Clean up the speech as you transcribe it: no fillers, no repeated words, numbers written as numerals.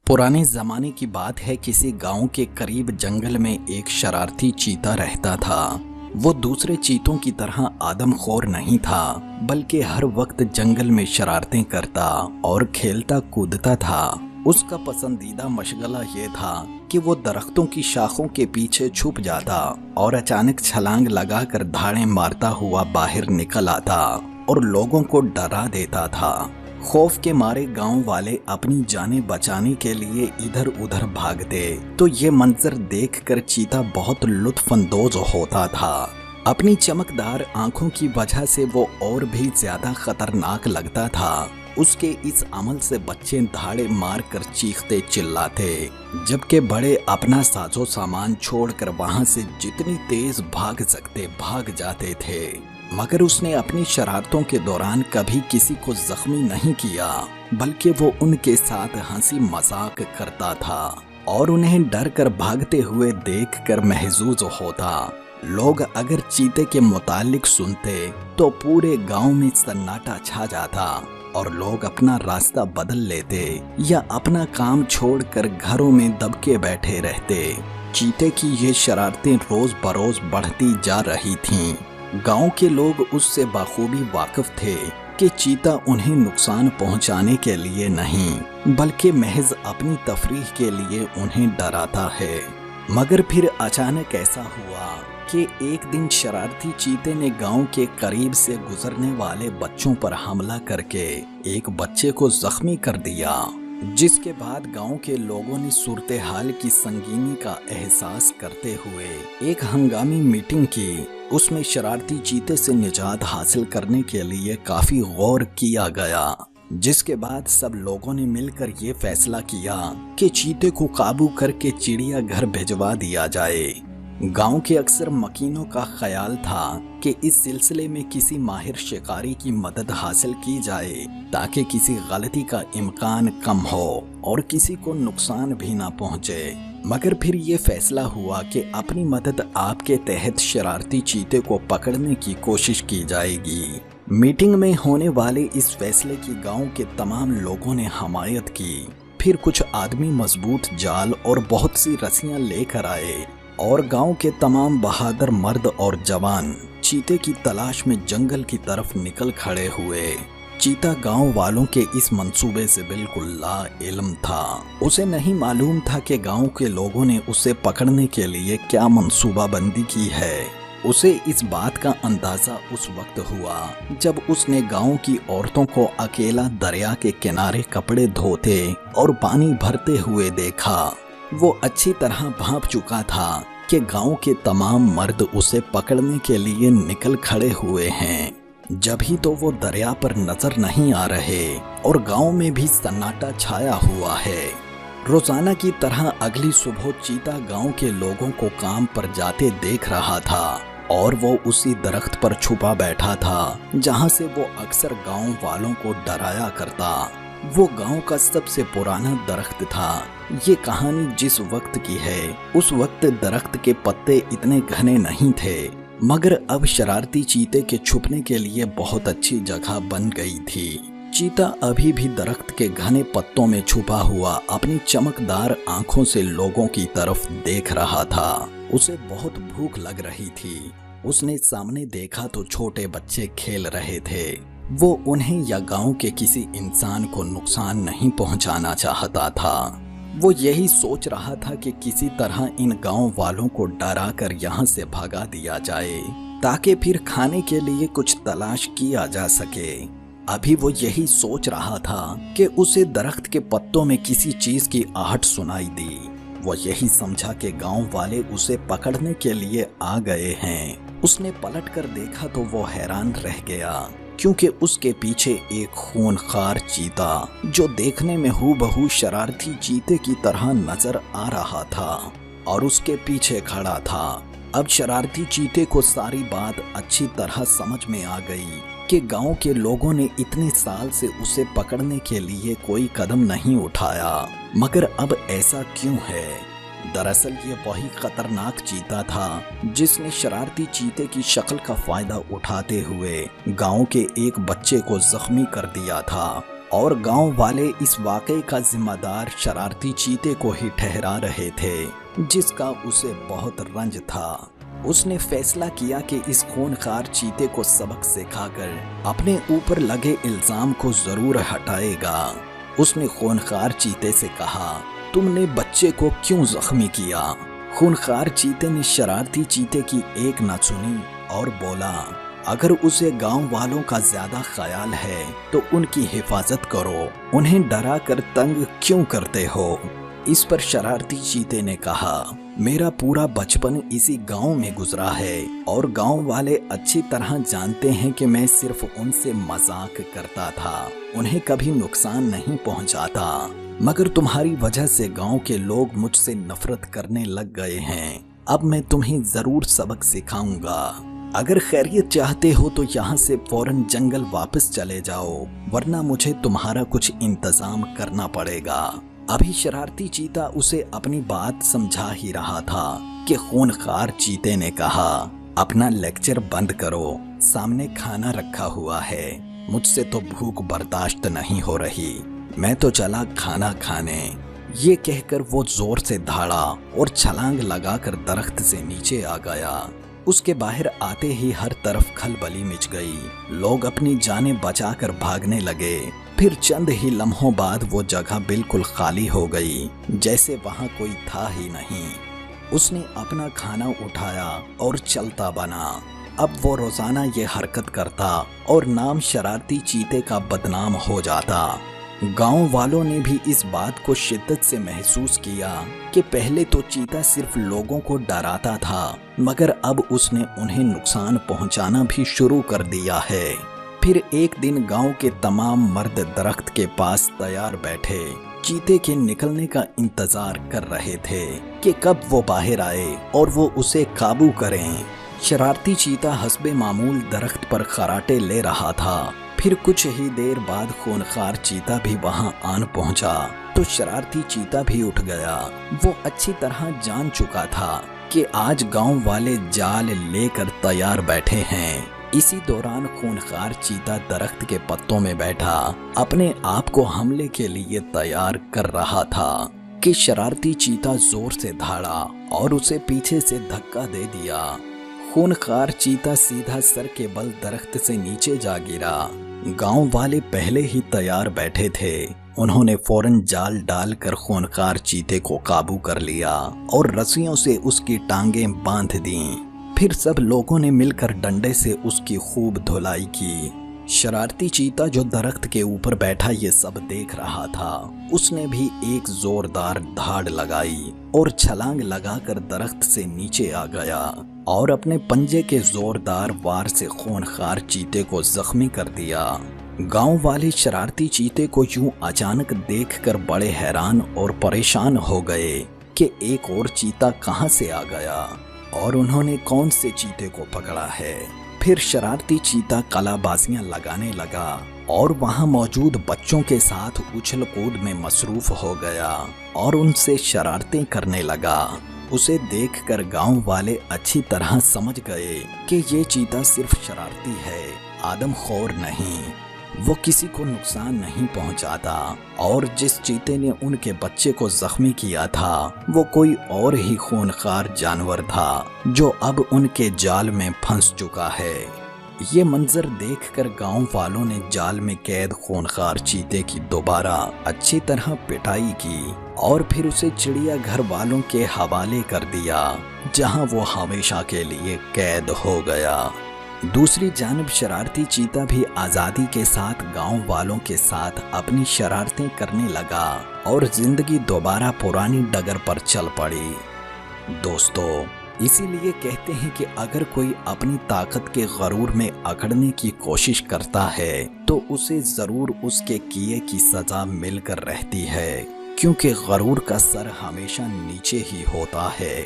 पुराने ज़माने की बात है। किसी गांव के करीब जंगल में एक शरारती चीता रहता था। वो दूसरे चीतों की तरह आदमखोर नहीं था, बल्कि हर वक्त जंगल में शरारतें करता और खेलता कूदता था। उसका पसंदीदा मशगला ये था कि वो दरख्तों की शाखों के पीछे छुप जाता और अचानक छलांग लगाकर धाड़ें मारता हुआ बाहर निकल आता और लोगों को डरा देता था। खौफ के मारे गांव वाले अपनी जानें बचाने के लिए इधर उधर भागते, तो ये मंजर देखकर चीता बहुत लुत्फानंदोज होता था। अपनी चमकदार आंखों की वजह से वो और भी ज्यादा खतरनाक लगता था। उसके इस अमल से बच्चे धाड़े मार कर चीखते चिल्लाते, जबकि बड़े अपना साजो सामान छोड़कर वहां से जितनी तेज भाग सकते भाग जाते थे। मगर उसने अपनी शरारतों के दौरान कभी किसी को जख्मी नहीं किया, बल्कि वो उनके साथ हंसी मजाक करता था और उन्हें डर कर भागते हुए देखकर महजूज होता। लोग अगर चीते के मुतालिक सुनते तो पूरे गांव में सन्नाटा छा जाता और लोग अपना रास्ता बदल लेते या अपना काम छोड़कर घरों में दबके बैठे रहते। चीते की ये शरारतें रोज बरोज बढ़ती जा रही थीं। गांव के लोग उससे बाखूबी वाकिफ थे कि चीता उन्हें नुकसान पहुंचाने के लिए नहीं, बल्कि महज अपनी तफरीह के लिए उन्हें डराता है। मगर फिर अचानक ऐसा हुआ कि एक दिन शरारती चीते ने गांव के करीब से गुजरने वाले बच्चों पर हमला करके एक बच्चे को जख्मी कर दिया, जिसके बाद गांव के लोगों ने सूरत हाल की संगीनी का एहसास करते हुए एक हंगामी मीटिंग की। उसमें शरारती चीते से निजात हासिल करने के लिए काफी गौर किया गया, जिसके बाद सब लोगों ने मिलकर ये फैसला किया कि चीते को काबू करके चिड़िया घर भिजवा दिया जाए। गांव के अक्सर मकीनों का ख्याल था कि इस सिलसिले में किसी माहिर शिकारी की मदद हासिल की जाए, ताकि किसी गलती का इम्कान कम हो और किसी को नुकसान भी ना पहुंचे। मगर फिर ये फैसला हुआ कि अपनी मदद आपके तहत शरारती चीते को पकड़ने की कोशिश की जाएगी। मीटिंग में होने वाले इस फैसले की गांव के तमाम लोगों ने हमायत की। फिर कुछ आदमी मजबूत जाल और बहुत सी रस्सियां लेकर आए और गांव के तमाम बहादुर मर्द और जवान चीते की तलाश में जंगल की तरफ निकल खड़े हुए। चीता गांव वालों के इस मंसूबे से बिल्कुल ला इल्म था। उसे नहीं मालूम था कि गांव के लोगों ने उसे पकड़ने के लिए क्या मंसूबा बंदी की है। उसे इस बात का अंदाजा उस वक्त हुआ जब उसने गांव की औरतों को अकेला दरिया के किनारे कपड़े धोते और पानी भरते हुए देखा। वो अच्छी तरह भांप चुका था कि गांव के तमाम मर्द उसे पकड़ने के लिए निकल खड़े हुए हैं। जब ही तो वो दरिया पर नजर नहीं आ रहे और गांव में भी सन्नाटा छाया हुआ है। रोजाना की तरह अगली सुबह चीता गांव के लोगों को काम पर जाते देख रहा था और वो उसी दरख्त पर छुपा बैठा था जहां से वो अक्सर गांव वालों को डराया करता। वो गांव का सबसे पुराना दरख्त था। ये कहानी जिस वक्त की है, उस वक्त दरख्त के पत्ते इतने घने नहीं थे, मगर अब शरारती चीते के छुपने के लिए बहुत अच्छी जगह बन गई थी। चीता अभी भी दरख्त के घने पत्तों में छुपा हुआ अपनी चमकदार आंखों से लोगों की तरफ देख रहा था। उसे बहुत भूख लग रही थी। उसने सामने देखा तो छोटे बच्चे खेल रहे थे। वो उन्हें या गांव के किसी इंसान को नुकसान नहीं पहुंचाना चाहता था। वो यही सोच रहा था कि किसी तरह इन गांव वालों को डरा कर यहाँ से भगा दिया जाए, ताकि फिर खाने के लिए कुछ तलाश किया जा सके। अभी वो यही सोच रहा था कि उसे दरख्त के पत्तों में किसी चीज की आहट सुनाई दी। वो यही समझा कि गांव वाले उसे पकड़ने के लिए आ गए हैं। उसने पलट कर देखा तो वो हैरान रह गया, क्योंकि उसके पीछे एक खूंखार चीता, जो देखने में हूबहू शरारती चीते की तरह नजर आ रहा था, और उसके पीछे खड़ा था। अब शरारती चीते को सारी बात अच्छी तरह समझ में आ गई कि गांव के लोगों ने इतने साल से उसे पकड़ने के लिए कोई कदम नहीं उठाया, मगर अब ऐसा क्यों है। दरअसल ये वही खतरनाक चीता था जिसने शरारती चीते की शक्ल का फायदा उठाते हुए गांव के एक बच्चे को जख्मी कर दिया था। اور گاؤں والے اس واقعے کا ذمہ دار شرارتی چیتے کو ہی ٹھہرا رہے تھے، جس کا اسے بہت رنج تھا۔ اس نے فیصلہ کیا کہ اس خونخوار چیتے کو سبق سکھا کر اپنے اوپر لگے الزام کو ضرور ہٹائے گا۔ اس نے خونخوار چیتے سے کہا، تم نے بچے کو کیوں زخمی کیا؟ خونخوار چیتے نے شرارتی چیتے کی ایک نہ سنی اور بولا، اگر اسے گاؤں والوں کا زیادہ خیال ہے تو ان کی حفاظت کرو، انہیں ڈرا کر تنگ کیوں کرتے ہو؟ اس پر شرارتی چیتے نے کہا، میرا پورا بچپن اسی گاؤں میں گزرا ہے اور گاؤں والے اچھی طرح جانتے ہیں کہ میں صرف ان سے مذاق کرتا تھا، انہیں کبھی نقصان نہیں پہنچاتا، مگر تمہاری وجہ سے گاؤں کے لوگ مجھ سے نفرت کرنے لگ گئے ہیں۔ اب میں تمہیں ضرور سبق سکھاؤں گا۔ اگر خیریت چاہتے ہو تو یہاں سے فوراً جنگل واپس چلے جاؤ، ورنہ مجھے تمہارا کچھ انتظام کرنا پڑے گا۔ ابھی شرارتی چیتا اسے اپنی بات سمجھا ہی رہا تھا کہ خونخوار چیتے نے کہا، اپنا لیکچر بند کرو، سامنے کھانا رکھا ہوا ہے، مجھ سے تو بھوک برداشت نہیں ہو رہی، میں تو چلا کھانا کھانے۔ یہ کہہ کر وہ زور سے دھاڑا اور چھلانگ لگا کر درخت سے نیچے آ گیا۔ اس کے باہر آتے ہی ہر طرف کھلبلی مچ گئی، لوگ اپنی جانیں بچا کر بھاگنے لگے۔ پھر چند ہی لمحوں بعد وہ جگہ بالکل خالی ہو گئی، جیسے وہاں کوئی تھا ہی نہیں۔ اس نے اپنا کھانا اٹھایا اور چلتا بنا۔ اب وہ روزانہ یہ حرکت کرتا اور نام شرارتی چیتے کا بدنام ہو جاتا۔ گاؤں والوں نے بھی اس بات کو شدت سے محسوس کیا کہ پہلے تو چیتا صرف لوگوں کو ڈراتا تھا، مگر اب اس نے انہیں نقصان پہنچانا بھی شروع کر دیا ہے۔ پھر ایک دن گاؤں کے تمام مرد درخت کے پاس تیار بیٹھے، چیتے کے نکلنے کا انتظار کر رہے تھے کہ کب وہ باہر آئے اور وہ اسے قابو کریں۔ شرارتی چیتا حسب معمول درخت پر خراٹے لے رہا تھا۔ پھر کچھ ہی دیر بعد خونخوار چیتا بھی وہاں آن پہنچا تو شرارتی چیتا بھی اٹھ گیا۔ وہ اچھی طرح جان چکا تھا کہ آج گاؤں والے جال لے کر تیار بیٹھے ہیں۔ اسی دوران خونخوار چیتا درخت کے پتوں میں بیٹھا اپنے آپ کو حملے کے لیے تیار کر رہا تھا کہ شرارتی چیتا زور سے دھاڑا اور اسے پیچھے سے دھکا دے دیا۔ خونخوار چیتا سیدھا سر کے بل درخت سے نیچے جا گرا۔ گاؤں والے پہلے ہی تیار بیٹھے تھے، انہوں نے فوراً جال ڈال کر خونخوار چیتے کو قابو کر لیا اور رسیوں سے اس کی ٹانگیں باندھ دیں۔ پھر سب لوگوں نے مل کر ڈنڈے سے اس کی خوب دھلائی کی۔ شرارتی چیتا جو درخت کے اوپر بیٹھا یہ سب دیکھ رہا تھا، اس نے بھی ایک زوردار دھاڑ لگائی اور چھلانگ لگا کر درخت سے نیچے آ گیا اور اپنے پنجے کے زوردار وار سے خونخوار چیتے کو زخمی کر دیا۔ گاؤں والے شرارتی چیتے کو یوں اچانک دیکھ کر بڑے حیران اور پریشان ہو گئے کہ ایک اور چیتا کہاں سے آ گیا اور انہوں نے کون سے چیتے کو پکڑا ہے۔ پھر شرارتی چیتا قلا بازیاں لگانے لگا اور وہاں موجود بچوں کے ساتھ اچھل کود میں مصروف ہو گیا اور ان سے شرارتیں کرنے لگا۔ اسے دیکھ کر گاؤں والے اچھی طرح سمجھ گئے کہ یہ چیتا صرف شرارتی ہے، آدم خور نہیں، وہ کسی کو نقصان نہیں پہنچاتا، اور جس چیتے نے ان کے بچے کو زخمی کیا تھا وہ کوئی اور ہی خونخوار جانور تھا جو اب ان کے جال میں پھنس چکا ہے۔ یہ منظر دیکھ کر گاؤں والوں نے جال میں قید خونخوار چیتے کی دوبارہ اچھی طرح پٹائی کی اور پھر اسے چڑیا گھر والوں کے حوالے کر دیا، جہاں وہ ہمیشہ کے لیے قید ہو گیا۔ دوسری جانب شرارتی چیتا بھی آزادی کے ساتھ گاؤں والوں کے ساتھ اپنی شرارتیں کرنے لگا اور زندگی دوبارہ پرانی ڈگر پر چل پڑی۔ دوستو، اسی لیے کہتے ہیں کہ اگر کوئی اپنی طاقت کے غرور میں اکڑنے کی کوشش کرتا ہے تو اسے ضرور اس کے کیے کی سزا مل کر رہتی ہے، کیونکہ غرور کا سر ہمیشہ نیچے ہی ہوتا ہے۔